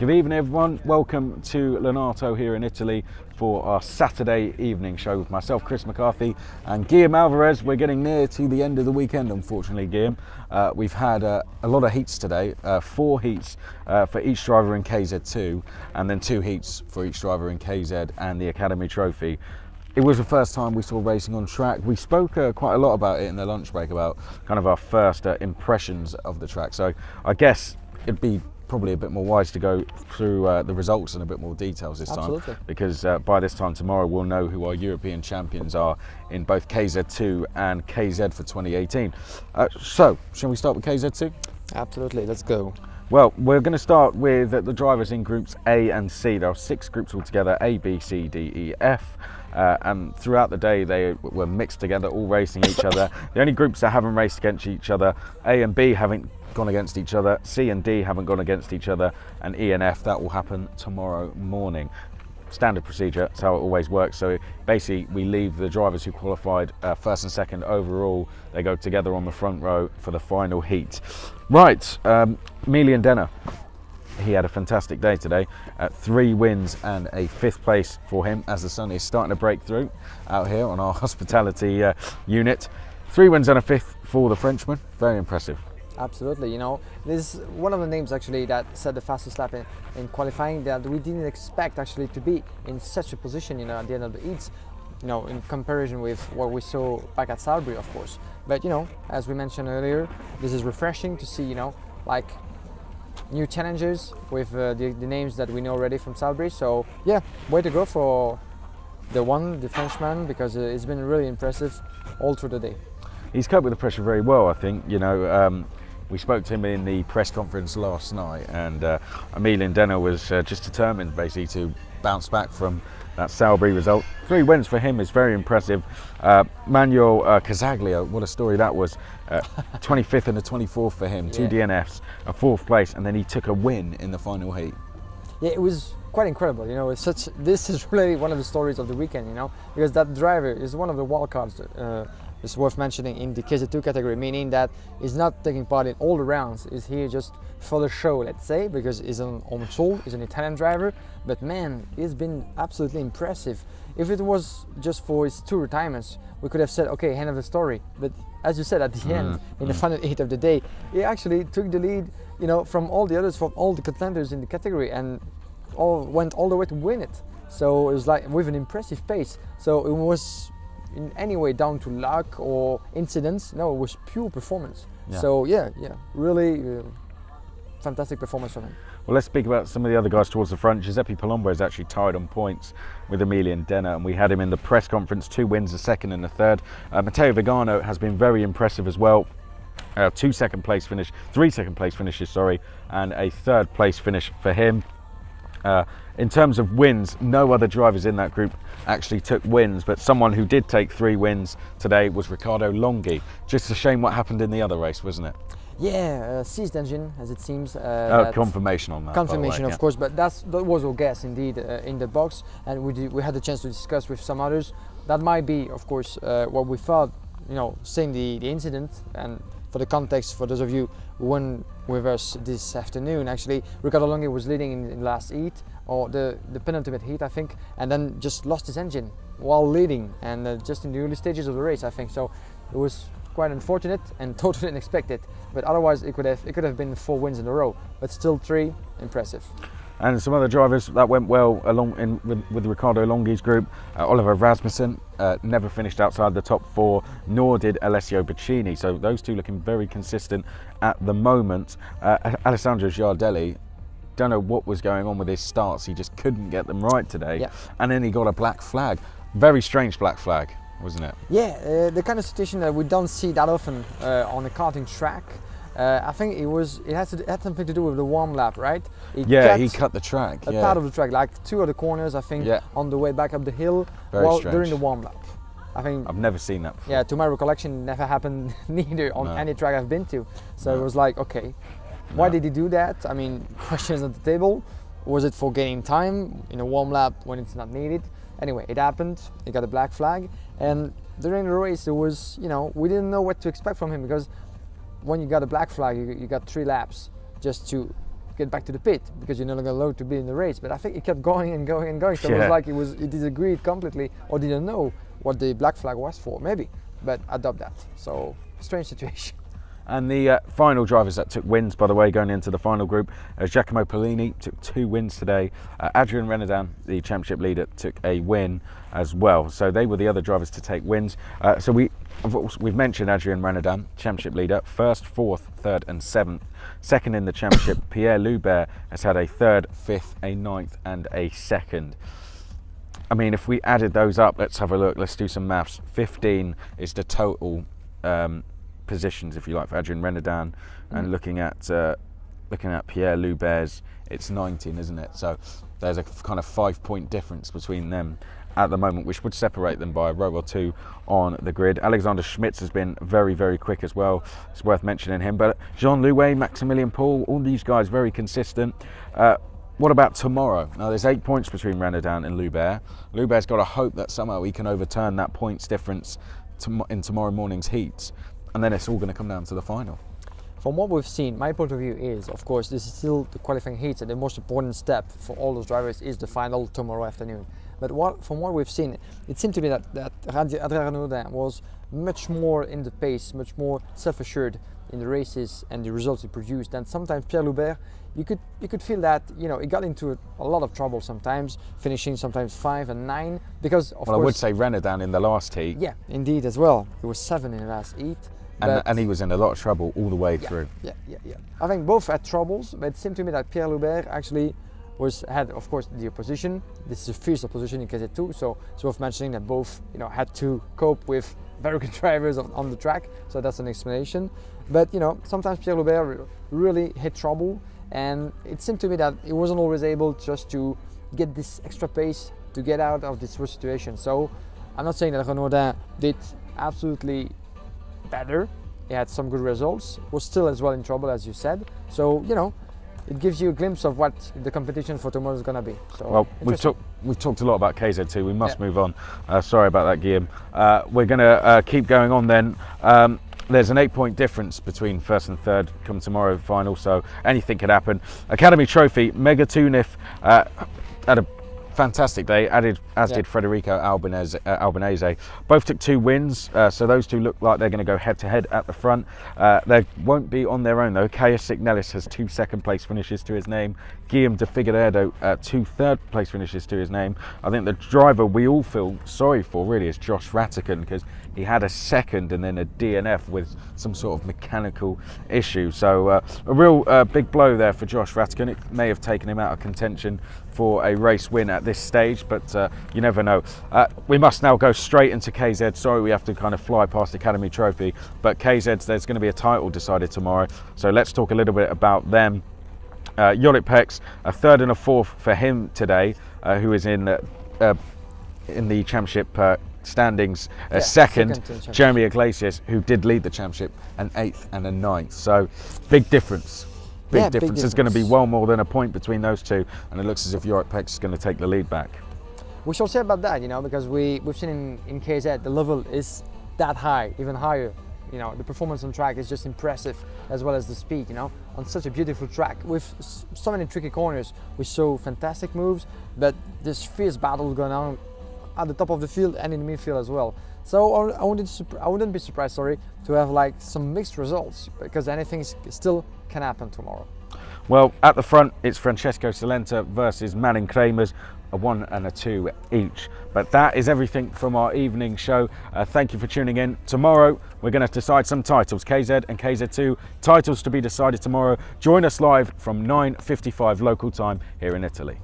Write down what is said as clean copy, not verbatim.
Good evening everyone, welcome to Lenato here in Italy for our Saturday evening show with myself, Chris McCarthy, and Guillaume Alvarez. We're getting near to the end of the weekend, unfortunately, Guillaume. We've had a lot of heats today, 4 heats for each driver in KZ2, and then 2 heats for each driver in KZ and the Academy Trophy. It was the first time we saw racing on track. We spoke quite a lot about it in the lunch break, about kind of our first impressions of the track. So I guess it'd be probably a bit more wise to go through the results in a bit more details this time, because by this time tomorrow we'll know who our European champions are in both KZ2 and KZ for 2018. So, shall we start with KZ2? Absolutely, let's go. Well, we're going to start with the drivers in groups A and C. There are 6 groups altogether, A, B, C, D, E, F. And throughout the day they were mixed together, all racing each other. The only groups that haven't raced against each other, A and B haven't gone against each other, C and D haven't gone against each other, and E and F, that will happen tomorrow morning. Standard procedure, that's how it always works. So basically we leave the drivers who qualified first and second overall, they go together on the front row for the final heat. Right, Emilian Denner, he had a fantastic day today. 3 wins and a 5th place for him, as the sun is starting to break through out here on our hospitality unit. 3 wins and a 5th for the Frenchman, very impressive. Absolutely, you know, this is one of the names actually that set the fastest lap in qualifying, that we didn't expect actually to be in such a position, you know, at the end of the heats, you know, in comparison with what we saw back at Salisbury, of course. But, you know, as we mentioned earlier, this is refreshing to see, you know, like new challenges with the names that we know already from Salisbury. So, yeah, way to go for the Frenchman, because it's been really impressive all through the day. He's coped with the pressure very well, I think. You know, we spoke to him in the press conference last night, and Emilian Denner was just determined basically to bounce back from that Salisbury result. 3 wins for him is very impressive. Manuel Casaglio, what a story that was. 25th and a 24th for him, 2 DNFs, a 4th place, and then he took a win in the final heat. Yeah, it was quite incredible, you know. This is really one of the stories of the weekend, you know, because that driver is one of the wild cards. It's worth mentioning in the KZ2 category, meaning that he's not taking part in all the rounds. He's here just for the show, let's say, because he's on soul, he's an Italian driver. But man, he's been absolutely impressive. If it was just for his 2 retirements, we could have said, okay, end of the story. But as you said, at the end, in the final heat of the day, he actually took the lead, you know, from all the others, from all the contenders in the category, and went all the way to win it. So it was like with an impressive pace. So it was in any way down to luck or incidents. No, it was pure performance. Yeah. So yeah, really fantastic performance from him. Well, let's speak about some of the other guys towards the front. Giuseppe Palombo is actually tied on points with Emilian Denner, and we had him in the press conference, 2 wins, a 2nd and a 3rd. Matteo Vigano has been very impressive as well. 3 second place finishes, and a 3rd place finish for him. In terms of wins, no other drivers in that group actually took wins, but someone who did take 3 wins today was Riccardo Longhi. Just a shame what happened in the other race, wasn't it? Yeah, seized engine, as it seems. Confirmation on that. Confirmation, way, of course, but that was our guess indeed in the box, and we had the chance to discuss with some others. That might be, of course, what we thought, you know, seeing the incident. And for the context, for those of you who weren't with us this afternoon, actually, Riccardo Longhi was leading in the last heat, or the penultimate heat, I think, and then just lost his engine while leading, and just in the early stages of the race, I think. So it was quite unfortunate and totally unexpected, but otherwise it could have been 4 wins in a row, but still 3, impressive. And some other drivers that went well along with Riccardo Longhi's group. Oliver Rasmussen never finished outside the top 4, nor did Alessio Bacchini. So those 2 looking very consistent at the moment. Alessandro Giardelli, don't know what was going on with his starts. He just couldn't get them right today. Yeah. And then he got a black flag. Very strange black flag, wasn't it? Yeah, the kind of situation that we don't see that often on a karting track. I think it had something to do with the warm lap, right? He cut the track. A part of the track, like 2 of the corners, I think, on the way back up the hill, during the warm lap. I think I've never seen that before. Yeah, to my recollection, never happened neither on any track I've been to. So it was like, okay, why did he do that? I mean, questions at the table. Was it for gaining time in a warm lap when it's not needed? Anyway, it happened. He got a black flag, and during the race, it was, you know, we didn't know what to expect from him, because when you got a black flag, you got 3 laps just to get back to the pit because you're no longer allowed to be in the race. But I think it kept going and going and going. So it Yeah. was like it disagreed completely or didn't know what the black flag was for, maybe. But adopt that. So strange situation. And the final drivers that took wins, by the way, going into the final group, Giacomo Polini took 2 wins today. Adrian Renaudin, the championship leader, took a win as well. So they were the other drivers to take wins. So we've mentioned Adrian Renaudin, championship leader, 1st, 4th, 3rd and 7th. Second in the championship, Pierre Loubert has had a 3rd, 5th, a 9th and a 2nd. I mean, if we added those up, let's have a look, let's do some maths. 15 is the total positions, if you like, for Adrian Renaudin, and looking at Pierre Loubert's, it's 19, isn't it? So there's a kind of 5-point difference between them at the moment, which would separate them by a row or 2 on the grid. Alexander Schmitz has been very, very quick as well. It's worth mentioning him. But Jean Louet, Maximilian Paul, all these guys very consistent. What about tomorrow? Now there's 8 points between Renaudin and Loubert. Loubert's got to hope that somehow he can overturn that points difference in tomorrow morning's heats. And then it's all going to come down to the final. From what we've seen, my point of view is, of course, this is still the qualifying heats, and the most important step for all those drivers is the final tomorrow afternoon. But from what we've seen, it seemed to me that Adrien Renaudin was much more in the pace, much more self-assured in the races and the results he produced. And sometimes Pierre Loubert, you could feel that, you know, he got into a lot of trouble sometimes, finishing sometimes 5 and 9 because of course. I would say Renaudin in the last heat. Yeah, indeed as well. He was 7 in the last heat. And he was in a lot of trouble all the way through. Yeah. I think both had troubles, but it seemed to me that Pierre Loubert actually had, of course, the opposition. This is a fierce opposition in KZ2, so it's worth mentioning that both, you know, had to cope with very good drivers on the track. So that's an explanation. But you know, sometimes Pierre Loubert really hit trouble, and it seemed to me that he wasn't always able just to get this extra pace to get out of this worst situation. So I'm not saying that Renaudin did absolutely better. He had some good results, was still as well in trouble as you said. So, you know, it gives you a glimpse of what the competition for tomorrow is going to be. So, well, we've talked a lot about KZ2. We must move on. Sorry about that, Guillaume. We're going to keep going on then. There's an 8-point difference between 1st and 3rd come tomorrow final, so anything could happen. Academy Trophy, Mega Tunif had a fantastic day, as did Federico Albanese. Both took 2 wins, so those two look like they're going to go head to head at the front. They won't be on their own though. Caius Signelis has 2 second-place finishes to his name. Guillaume de Figueiredo 2 third-place finishes to his name. I think the driver we all feel sorry for really is Josh Rattigan, because he had a 2nd and then a DNF with some sort of mechanical issue. So a real big blow there for Josh Rattigan. It may have taken him out of contention for a race win at this stage, but you never know. We must now go straight into KZ. Sorry, we have to kind of fly past Academy Trophy, but KZ, there's going to be a title decided tomorrow. So let's talk a little bit about them. Jorrit Pex, a 3rd and a 4th for him today, who is in the championship standings. Second, Jeremy Iglesias, who did lead the championship, an 8th and a 9th. So big difference. Big difference. There's going to be well more than a point between those two, and it looks as if Jorrit Pex is going to take the lead back. We shall say about that, you know, because we've seen in KZ the level is that high, even higher. You know, the performance on track is just impressive, as well as the speed, you know, on such a beautiful track with so many tricky corners. We saw fantastic moves, but this fierce battle going on at the top of the field and in the midfield as well. So I wouldn't be surprised, to have like some mixed results, because anything still can happen tomorrow. Well, at the front, it's Francesco Salenta versus Manning Kramers, a 1 and a 2 each. But that is everything from our evening show. Thank you for tuning in. Tomorrow, we're going to decide some titles, KZ and KZ2. Titles to be decided tomorrow. Join us live from 9:55 local time here in Italy.